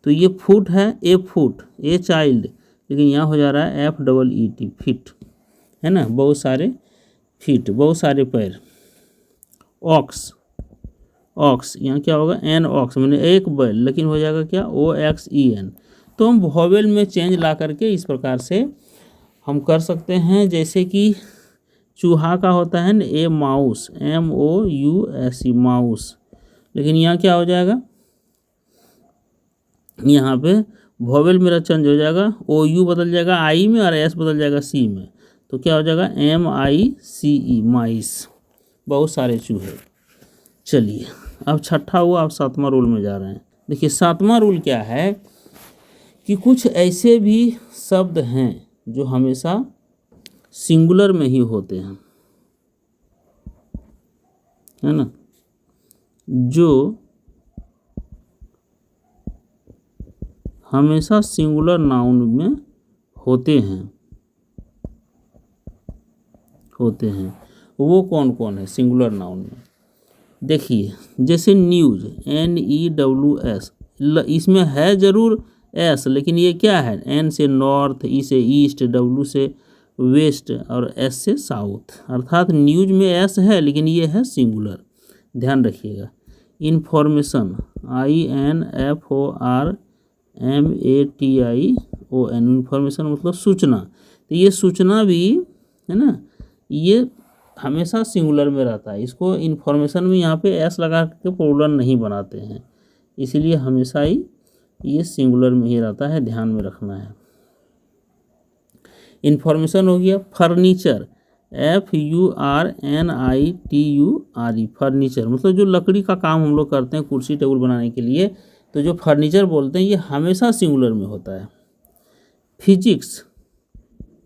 तो ये फुट है, ए फुट, ए चाइल्ड, लेकिन यहाँ हो जा रहा है FEET, फिट, है ना, बहुत सारे फीट, बहुत सारे पैर। ऑक्स, यहाँ क्या होगा, एन ऑक्स, मैंने एक बैल, लेकिन हो जाएगा क्या, OXEN। तो हम वोवेल में चेंज ला करके इस प्रकार से हम कर सकते हैं। जैसे कि चूहा का होता है ना, ए माउस, MOUSE, माउस, लेकिन यहाँ क्या हो जाएगा, यहाँ पे वोवेल मेरा चेंज हो जाएगा, OU बदल जाएगा आई में और S बदल जाएगा C में, तो क्या हो जाएगा MICE, माइस, बहुत सारे चूहे। चलिए अब छठा हुआ, अब 7वां रूल में जा रहे हैं। देखिए 7वां रूल क्या है कि कुछ ऐसे भी शब्द हैं जो हमेशा सिंगुलर में ही होते हैं, है ना। जो हमेशा सिंगुलर नाउन में होते हैं वो कौन कौन है सिंगुलर नाउन में? देखिए, जैसे न्यूज़, NEWS, इसमें है जरूर एस, लेकिन ये क्या है? एन से नॉर्थ, ई से ईस्ट, डब्ल्यू से वेस्ट और एस से साउथ, अर्थात न्यूज में एस है लेकिन ये है सिंगुलर, ध्यान रखिएगा। इन्फॉर्मेशन, INFORMATION, इन्फॉर्मेशन मतलब सूचना, तो ये सूचना भी है ना, ये हमेशा सिंगुलर में रहता है। इसको इन्फॉर्मेशन में यहाँ पे एस लगा के प्लूरल नहीं बनाते हैं, इसीलिए हमेशा ही ये सिंगुलर में ही रहता है, ध्यान में रखना है। इन्फॉर्मेशन हो गया। फर्नीचर, FURNITURE, फर्नीचर मतलब जो लकड़ी का काम हम लोग करते हैं कुर्सी टेबल बनाने के लिए, तो जो फर्नीचर बोलते हैं ये हमेशा सिंगुलर में होता है। फिजिक्स,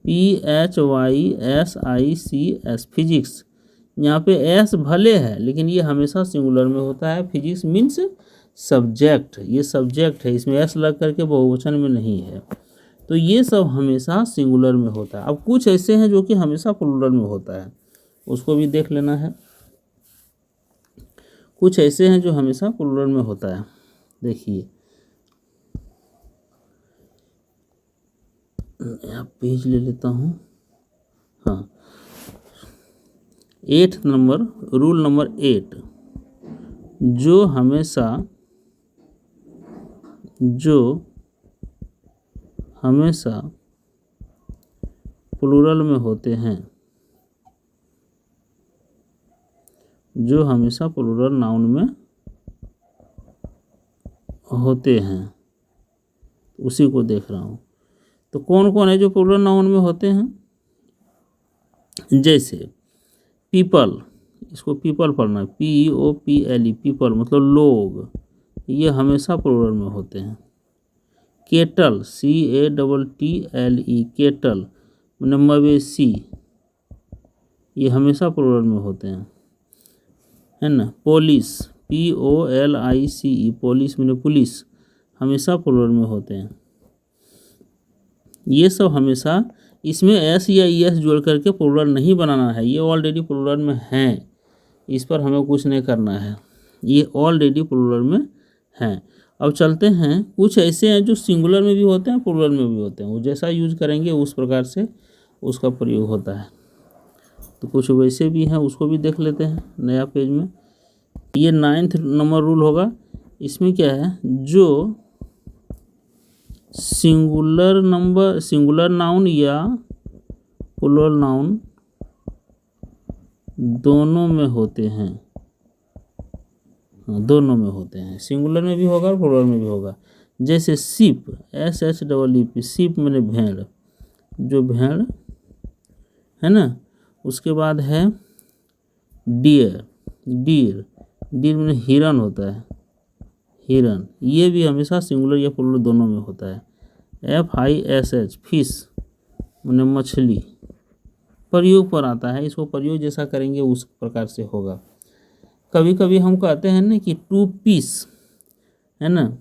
PHYSICS, फिजिक्स, यहाँ पे एस भले है लेकिन ये हमेशा सिंगुलर में होता है। फिजिक्स मीन्स सब्जेक्ट, ये सब्जेक्ट है, इसमें एस लग करके बहुवचन में नहीं है, तो ये सब हमेशा सिंगुलर में होता है। अब कुछ ऐसे हैं जो कि हमेशा प्लूरल में होता है, उसको भी देख लेना है। कुछ ऐसे हैं जो हमेशा प्लूरल में होता है, देखिए यहाँ पेज ले लेता हूँ। हाँ, 8 नंबर, रूल नंबर 8, जो हमेशा प्लूरल में होते हैं, जो हमेशा प्लूरल नाउन में होते हैं, उसी को देख रहा हूँ। तो कौन कौन है जो प्लूरल नाउन में होते हैं? जैसे पीपल, इसको पीपल पढ़ना है, POPLE, पीपल मतलब लोग, ये हमेशा प्लूरल में होते हैं। केटल, CATTLE, केटल मतलब मवेशी, ये हमेशा प्लूरल में होते हैं, है ना। पुलिस, POLICE, पुलिस मतलब पुलिस, हमेशा प्लूरल में होते हैं। ये सब हमेशा, इसमें एस या ES जोड़ करके प्लूरल नहीं बनाना है, ये ऑलरेडी प्लूरल में हैं, इस पर हमें कुछ नहीं करना है, ये ऑलरेडी प्लूरल में हैं। अब चलते हैं, कुछ ऐसे हैं जो सिंगुलर में भी होते हैं प्लूरल में भी होते हैं, वो जैसा यूज करेंगे उस प्रकार से उसका प्रयोग होता है। तो कुछ वैसे भी हैं, उसको भी देख लेते हैं नया पेज में। ये 9th नंबर रूल होगा, इसमें क्या है? जो सिंगुलर नाउन या प्लूरल नाउन दोनों में होते हैं, दोनों में होते हैं, सिंगुलर में भी होगा और प्लूरल में भी होगा। जैसे शिप, SHEEP, शिप मैंने भेड़, जो भेड़ है ना। उसके बाद है डियर, मैंने हिरन होता है, हिरन, ये भी हमेशा सिंगुलर या प्लूरल दोनों में होता है। FISH, फिश मैंने मछली, प्रयोग पर आता है, इसको प्रयोग जैसा करेंगे उस प्रकार से होगा। कभी कभी हम कहते हैं ना कि 2 पीस, है ना,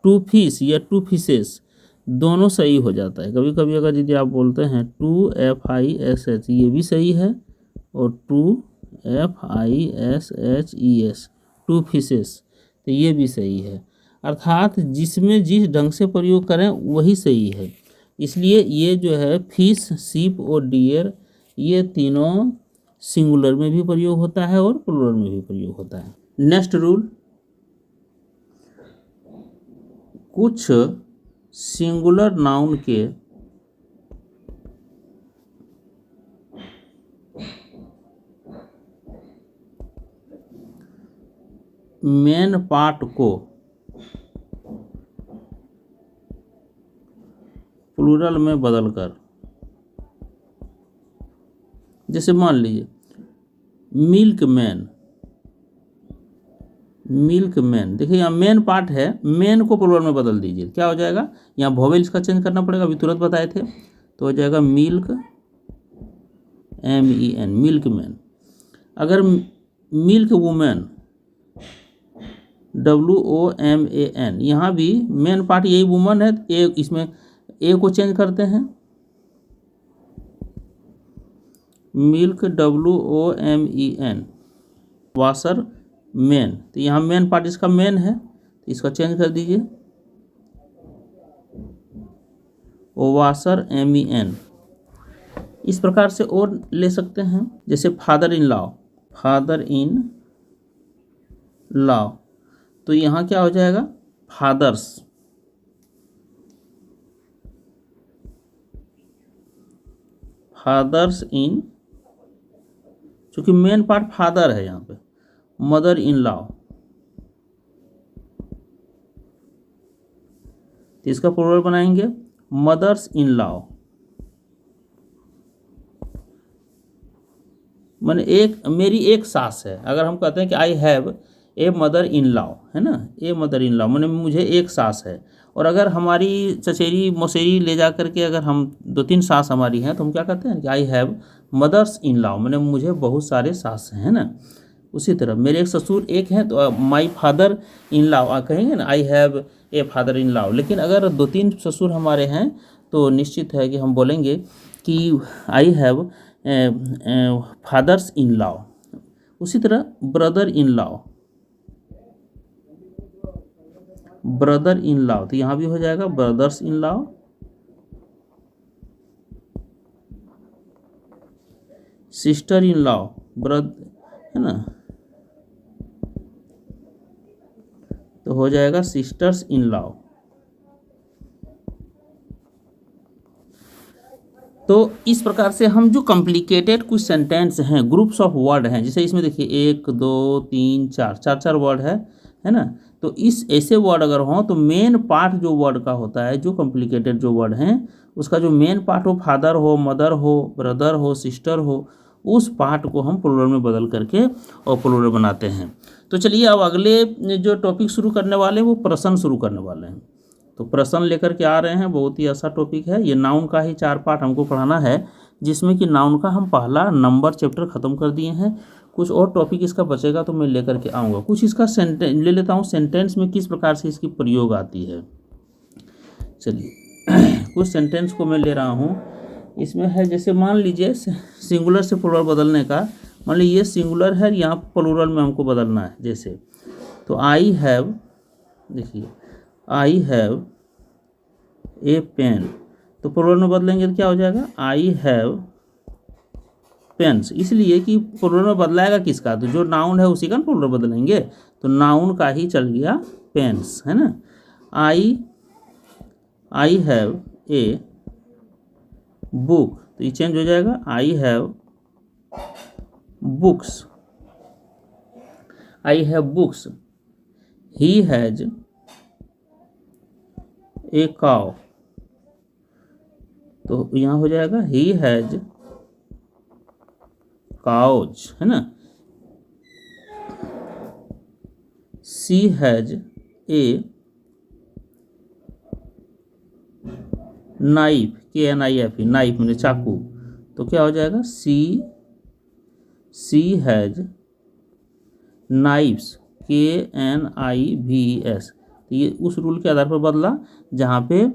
2 फिश या 2 फिशेस, दोनों सही हो जाता है। कभी कभी अगर यदि आप बोलते हैं 2 FISH, ये भी सही है, और 2 FISHES, 2 फिशेस, तो ये भी सही है। अर्थात जिसमें जिस ढंग से प्रयोग करें वही सही है। इसलिए ये जो है फिश, शिप और डियर, ये तीनों सिंगुलर में भी प्रयोग होता है और प्लूरल में भी प्रयोग होता है। नेक्स्ट रूल, कुछ सिंगुलर नाउन के मेन पार्ट को प्लूरल में बदलकर, जैसे मान लीजिए मिल्कमैन, देखिए यहाँ मेन पार्ट है, मेन को प्लूरल में बदल दीजिए, क्या हो जाएगा? यहाँ वोवेल्स का चेंज करना पड़ेगा, अभी तुरंत बताए थे, तो हो जाएगा मिल्क, MEN, मिल्कमैन। अगर मिल्क वुमेन, WOMAN, यहाँ भी मेन पार्ट यही वुमन है, ए इसमें ए को चेंज करते हैं, मिल्क WOMEN, वाशर मैन, तो यहाँ मेन पार्ट इसका मैन है, तो इसका चेंज कर दीजिए, वाशर MEN। इस प्रकार से और ले सकते हैं, जैसे father in law, father in law, तो यहाँ क्या हो जाएगा, फादर्स, फादर्स इन, चूंकि मेन पार्ट फादर है यहाँ पे, मदर इन लॉ, तो इसका प्लूरल बनाएंगे मदर्स इन लॉ, माने एक मेरी एक सास है। अगर हम कहते हैं कि I have a mother in law, है ना, ए मदर इन लॉ, माने मुझे एक सास है। और अगर हमारी चचेरी मौसेरी ले जा करके अगर हम 2-3 सास हमारी हैं, तो हम क्या कहते हैं कि I have mother's in law, माने मुझे बहुत सारे सास हैं, है ना। उसी तरह मेरे एक ससुर एक हैं, तो माई फादर इन लॉ कहेंगे ना, I have a father in law. लेकिन अगर 2-3 ससुर हमारे हैं, तो निश्चित है कि हम बोलेंगे कि I have fathers in law. उसी तरह brother in law, brother in law, तो यहाँ भी हो जाएगा brothers in law. Sister in law, है ना, तो हो जाएगा सिस्टर्स इन लॉ। तो इस प्रकार से हम जो कॉम्प्लिकेटेड कुछ सेंटेंस हैं, ग्रुप्स ऑफ वर्ड हैं, जैसे इसमें देखिए 1 2 3 4 4 वर्ड है ना। तो इस ऐसे वर्ड अगर हों, तो मेन पार्ट जो वर्ड का होता है, जो कॉम्प्लिकेटेड जो वर्ड हैं, उसका जो मेन पार्ट हो, फादर हो, मदर हो, ब्रदर हो, सिस्टर हो, उस पार्ट को हम प्लूरल में बदल करके और प्लूरल बनाते हैं। तो चलिए अब अगले जो टॉपिक शुरू करने वाले हैं, वो प्रश्न शुरू करने वाले हैं। तो प्रश्न लेकर के आ रहे हैं, बहुत ही अच्छा टॉपिक है ये। नाउन का ही 4 पार्ट हमको पढ़ाना है, जिसमें कि नाउन का हम पहला नंबर चैप्टर ख़त्म कर दिए हैं। कुछ और टॉपिक इसका बचेगा तो मैं लेकर के आऊँगा। कुछ इसका सेंटेंस ले लेता हूँ, सेंटेंस में किस प्रकार से इसकी प्रयोग आती है। चलिए कुछ सेंटेंस को मैं ले रहा हूँ। इसमें है, जैसे मान लीजिए सिंगुलर से प्लूरल बदलने का, मान लीजिए ये सिंगुलर है, यहाँ प्लूरल में हमको बदलना है। जैसे तो आई हैव, देखिए आई हैव ए पेन, तो प्लूरल में बदलेंगे तो क्या हो जाएगा, आई हैव पेन्स। इसलिए कि प्लूरल में बदलाएगा किसका, तो जो नाउन है उसी का प्लूरल बदलेंगे, तो नाउन का ही चल गया पेन्स, है ना। आई हैव ए बुक, तो ये चेंज हो जाएगा, I have books, I have books. He has a cow, तो यहाँ हो जाएगा ही हैज काउज, है ना। She has a knife, KNIF, knife मैंने चाकू, तो क्या हो जाएगा, सी हैज नाइफ्स, KNIVS। तो ये उस रूल के आधार पर बदला जहाँ पे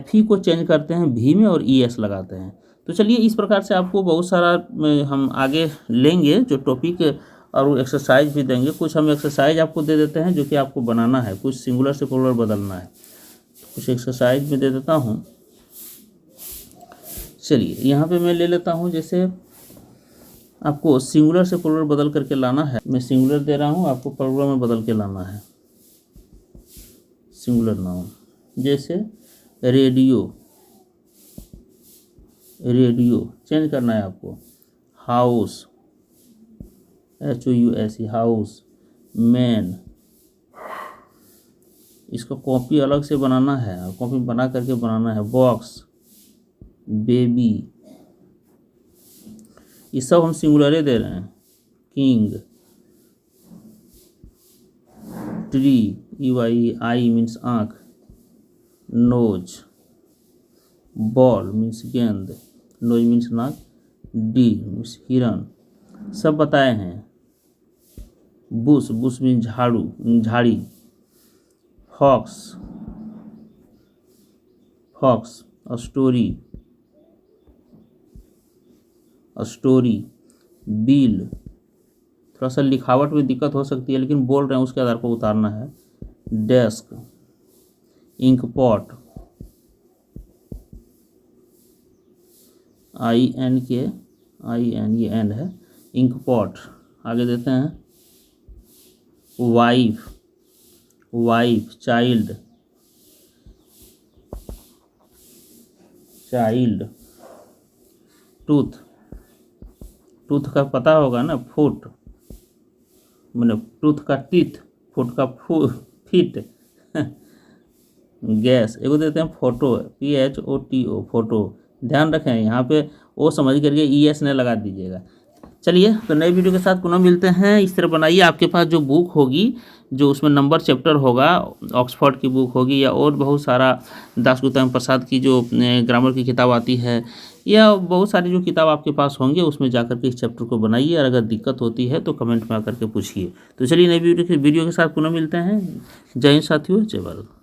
FE को चेंज करते हैं भी में और ES लगाते हैं। तो चलिए इस प्रकार से आपको बहुत सारा हम आगे लेंगे जो टॉपिक, और एक्सरसाइज भी देंगे। कुछ हम एक्सरसाइज आपको दे देते हैं जो कि आपको बनाना है, कुछ सिंगुलर से प्लूरल बदलना है, कुछ एक्सरसाइज भी दे देता हूँ। चलिए यहाँ पे मैं ले लेता हूँ, जैसे आपको सिंगुलर से प्लूरल बदल करके लाना है। मैं सिंगुलर दे रहा हूँ, आपको प्लूरल में बदल के लाना है सिंगुलर नाउन। जैसे रेडियो, रेडियो चेंज करना है आपको, हाउस, HOUSE, हाउस। मैन, इसको कॉपी अलग से बनाना है, कॉपी बना करके बनाना है। बॉक्स, बेबी, ये सब हम सिंगुलर दे रहे हैं। किंग, ट्री, EY मीन्स आँख। नोज, बॉल मीन्स गेंद, नोज मीन्स नाक। डी मीन्स हिरन, सब बताए हैं। बुश, बुश मीन झाड़ू, झाड़ी। Fox, fox. Story, story. Bill, थोड़ा सा लिखावट में दिक्कत हो सकती है लेकिन बोल रहे हैं उसके आधार पर उतारना है। डेस्क, इंक पॉट, IN ये एंड है, इंक पॉट। आगे देते हैं wife, wife. Child, child. Tooth, tooth का पता होगा ना, फुट, मतलब टूथ का टीथ, फुट का फीट। गैस। एगो देते हैं फोटो, PHOTO, फोटो। ध्यान रखें यहाँ पे ओ समझ करके ES ने लगा दीजिएगा। चलिए तो नई वीडियो के साथ पुनः मिलते हैं। इस तरह बनाइए। आपके पास जो बुक होगी, जो उसमें नंबर चैप्टर होगा, ऑक्सफोर्ड की बुक होगी या और बहुत सारा दासगुप्ता प्रसाद की जो ग्रामर की किताब आती है, या बहुत सारी जो किताब आपके पास होंगे उसमें जाकर के इस चैप्टर को बनाइए। और अगर दिक्कत होती है तो कमेंट में आकर के पूछिए। तो चलिए नई वीडियो के साथ पुनः मिलते हैं। जय हिंद साथियों, जय भारत।